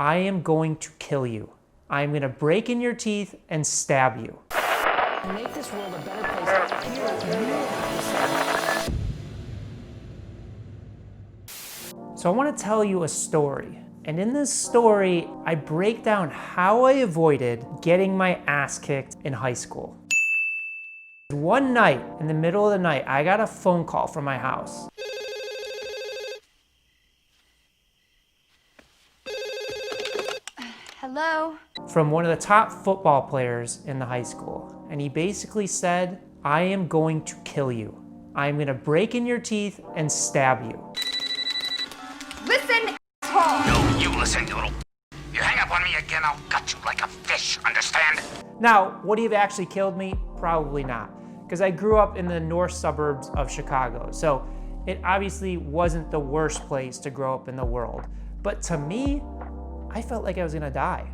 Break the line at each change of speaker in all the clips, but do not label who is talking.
I am going to kill you. I am going to break in your teeth and stab you.
And make this world a better place. Here, you have to say.
So I want to tell you a story. And in this story, I break down how I avoided getting my ass kicked in high school. One night, in the middle of the night, I got a phone call from my house.
Hello?
From one of the top football players in the high school. And he basically said, I am going to kill you. I am going to break in your teeth and stab you.
Listen, asshole!
No, you listen, Doodle. You hang up on me again, I'll gut you like a fish, understand?
Now, would he have actually killed me? Probably not. Because I grew up in the north suburbs of Chicago. So it obviously wasn't the worst place to grow up in the world. But to me, I felt like I was gonna die.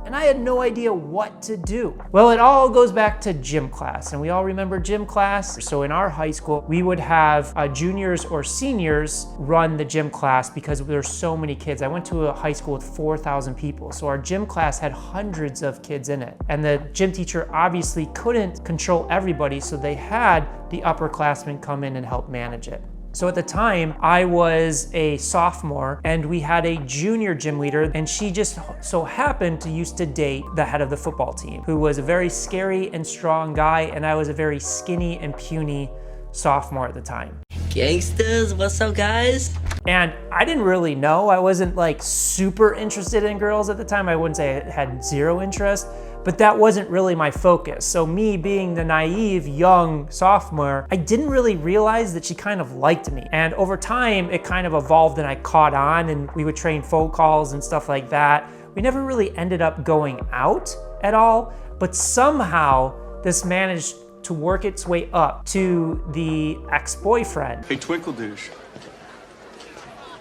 And I had no idea what to do. Well, it all goes back to gym class, and we all remember gym class. So in our high school, we would have juniors or seniors run the gym class because there's so many kids. I went to a high school with 4,000 people. So our gym class had hundreds of kids in it. And the gym teacher obviously couldn't control everybody, so they had the upperclassmen come in and help manage it. So at the time, I was a sophomore and we had a junior gym leader, and she just so happened to used to date the head of the football team, who was a very scary and strong guy, and I was a very skinny and puny sophomore at the time.
Gangsters, what's up, guys?
And I didn't really know. I wasn't like super interested in girls at the time. I wouldn't say I had zero interest, but that wasn't really my focus. So me being the naive young sophomore, I didn't really realize that she kind of liked me. And over time, it kind of evolved and I caught on, and we would train phone calls and stuff like that. We never really ended up going out at all, but somehow this managed to work its way up to the ex-boyfriend.
Hey, Twinkle Douche.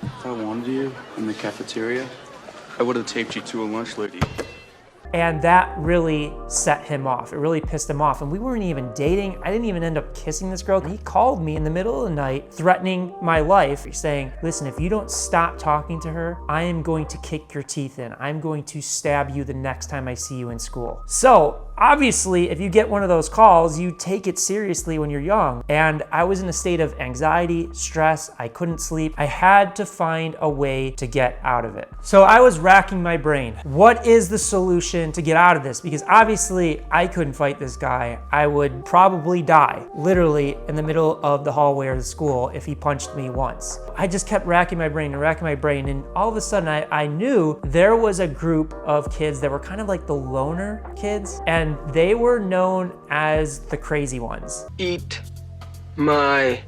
If I wanted you in the cafeteria, I would have taped you to a lunch lady.
And that really set him off. It really pissed him off. And we weren't even dating. I didn't even end up kissing this girl. He called me in the middle of the night, threatening my life, saying, listen, if you don't stop talking to her, I am going to kick your teeth in. I'm going to stab you the next time I see you in school. So obviously, if you get one of those calls, you take it seriously when you're young. And I was in a state of anxiety, stress. I couldn't sleep. I had to find a way to get out of it. So I was racking my brain. What is the solution to get out of this? Because obviously I couldn't fight this guy. I would probably die literally in the middle of the hallway of the school if he punched me once. I just kept racking my brain and racking my brain, and all of a sudden I knew there was a group of kids that were kind of like the loner kids, and they were known as the crazy ones.
Eat my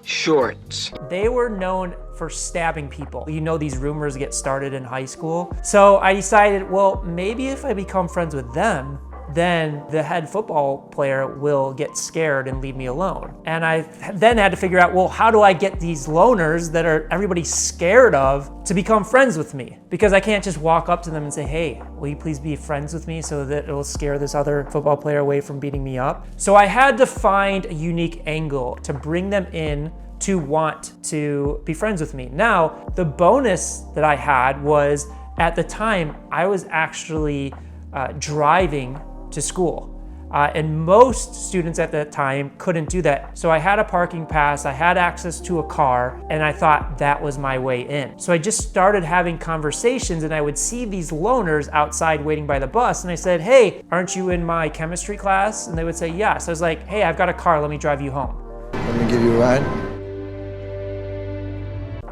shorts.
They were known for stabbing people. You know, these rumors get started in high school. So I decided, well, maybe if I become friends with them, then the head football player will get scared and leave me alone. And I then had to figure out, well, how do I get these loners that are everybody's scared of to become friends with me? Because I can't just walk up to them and say, hey, will you please be friends with me so that it'll scare this other football player away from beating me up? So I had to find a unique angle to bring them in to want to be friends with me. Now, the bonus that I had was, at the time, I was actually driving to school. And most students at that time couldn't do that. So I had a parking pass, I had access to a car, and I thought that was my way in. So I just started having conversations, and I would see these loners outside waiting by the bus, and I said, hey, aren't you in my chemistry class? And they would say, yes. I was like, hey, I've got a car, let me drive you home.
Let me give you a ride.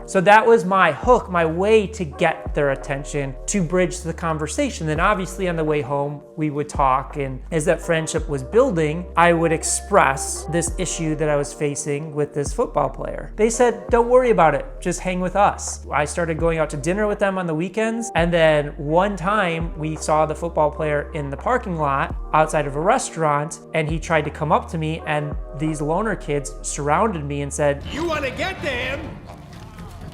So that was my hook, my way to get their attention, to bridge the conversation. Then obviously on the way home, we would talk, and as that friendship was building, I would express this issue that I was facing with this football player. They said, don't worry about it, just hang with us. I started going out to dinner with them on the weekends, and then one time we saw the football player in the parking lot outside of a restaurant, and he tried to come up to me, and these loner kids surrounded me and said,
you want to get to him?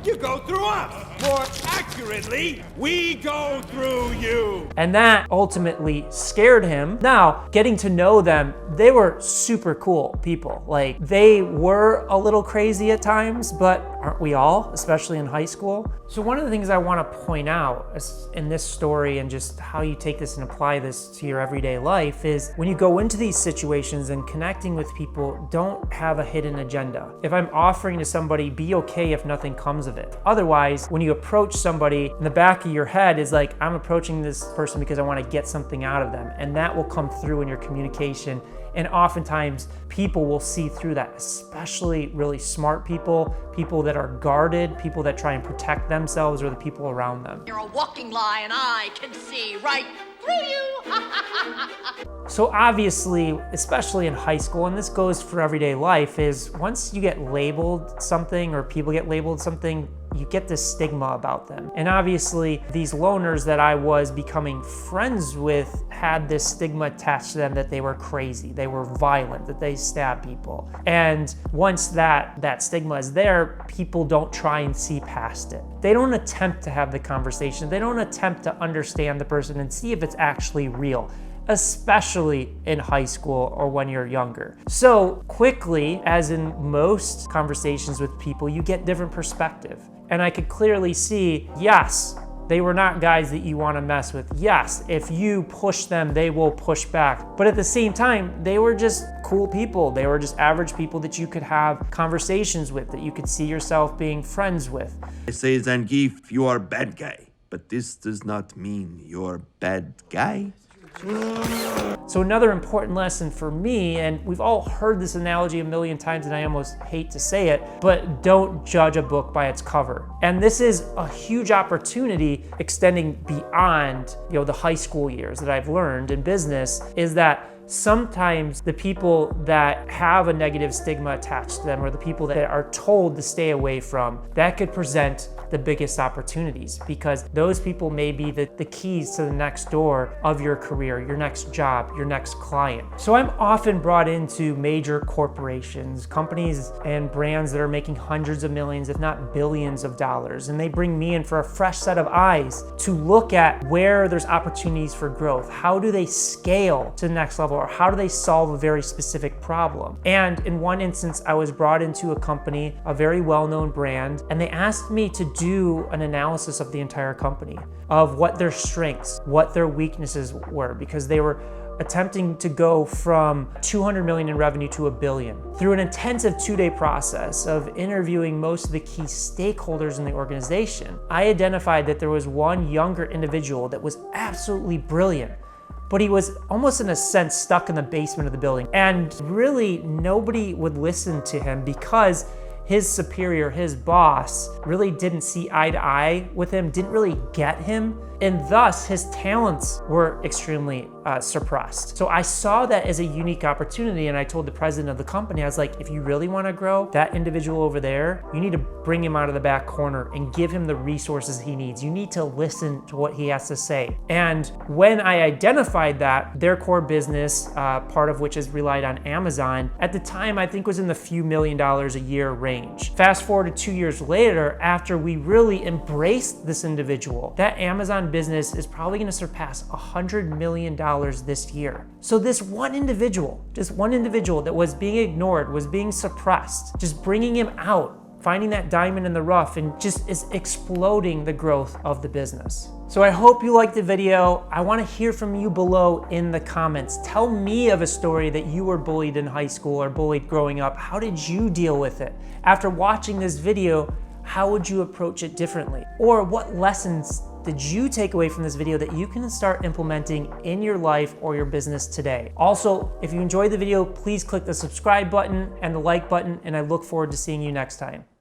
You go through us.
More accurately, we go through you.
And that ultimately scared him. Now, getting to know them, they were super cool people. Like, they were a little crazy at times, but aren't we all, especially in high school? So one of the things I want to point out in this story and just how you take this and apply this to your everyday life is when you go into these situations and connecting with people, don't have a hidden agenda. If I'm offering to somebody, be okay if nothing comes of it. Otherwise, when you approach somebody, in the back of your head is like, I'm approaching this person because I want to get something out of them. And that will come through in your communication. And oftentimes people will see through that, especially really smart people, people that are guarded, people that try and protect themselves or the people around them.
You're a walking lie and I can see right through you.
So obviously, especially in high school, and this goes for everyday life, is once you get labeled something or people get labeled something, you get this stigma about them. And obviously, these loners that I was becoming friends with had this stigma attached to them that they were crazy, they were violent, that they stab people. And once that stigma is there, people don't try and see past it. They don't attempt to have the conversation. They don't attempt to understand the person and see if it's actually real, especially in high school or when you're younger. So quickly, as in most conversations with people, you get different perspective. And I could clearly see, yes, they were not guys that you want to mess with. Yes, if you push them, they will push back. But at the same time, they were just cool people. They were just average people that you could have conversations with, that you could see yourself being friends with.
I say, Zangief, you are bad guy, but this does not mean you're bad guy.
So another important lesson for me, and we've all heard this analogy a million times and I almost hate to say it, but don't judge a book by its cover. And this is a huge opportunity extending beyond, the high school years that I've learned in business, is that sometimes the people that have a negative stigma attached to them or the people that are told to stay away from, that could present the biggest opportunities, because those people may be the keys to the next door of your career, your next job, your next client. So I'm often brought into major corporations, companies and brands that are making hundreds of millions, if not billions of dollars. And they bring me in for a fresh set of eyes to look at where there's opportunities for growth. How do they scale to the next level, or how do they solve a very specific problem? And in one instance, I was brought into a company, a very well-known brand, and they asked me to do an analysis of the entire company, of what their strengths, what their weaknesses were, because they were attempting to go from 200 million in revenue to $1 billion. Through an intensive 2-day process of interviewing most of the key stakeholders in the organization, I identified that there was one younger individual that was absolutely brilliant, but he was almost in a sense stuck in the basement of the building. And really nobody would listen to him because his superior, his boss, really didn't see eye to eye with him, didn't really get him, and thus his talents were extremely suppressed. So I saw that as a unique opportunity, and I told the president of the company, I was like, if you really want to grow, that individual over there, you need to bring him out of the back corner and give him the resources he needs. You need to listen to what he has to say. And when I identified that, their core business, part of which is relied on Amazon, at the time I think was in the few $1 million a year range. Fast forward to 2 years later, after we really embraced this individual, that Amazon business is probably going to surpass $100 million this year. So this one individual, just one individual that was being ignored, was being suppressed, just bringing him out, finding that diamond in the rough, and just is exploding the growth of the business. So I hope you liked the video. I want to hear from you below in the comments. Tell me of a story that you were bullied in high school or bullied growing up. How did you deal with it? After watching this video, how would you approach it differently? Or what lessons did you take away from this video that you can start implementing in your life or your business today? Also, if you enjoyed the video, please click the subscribe button and the like button, and I look forward to seeing you next time.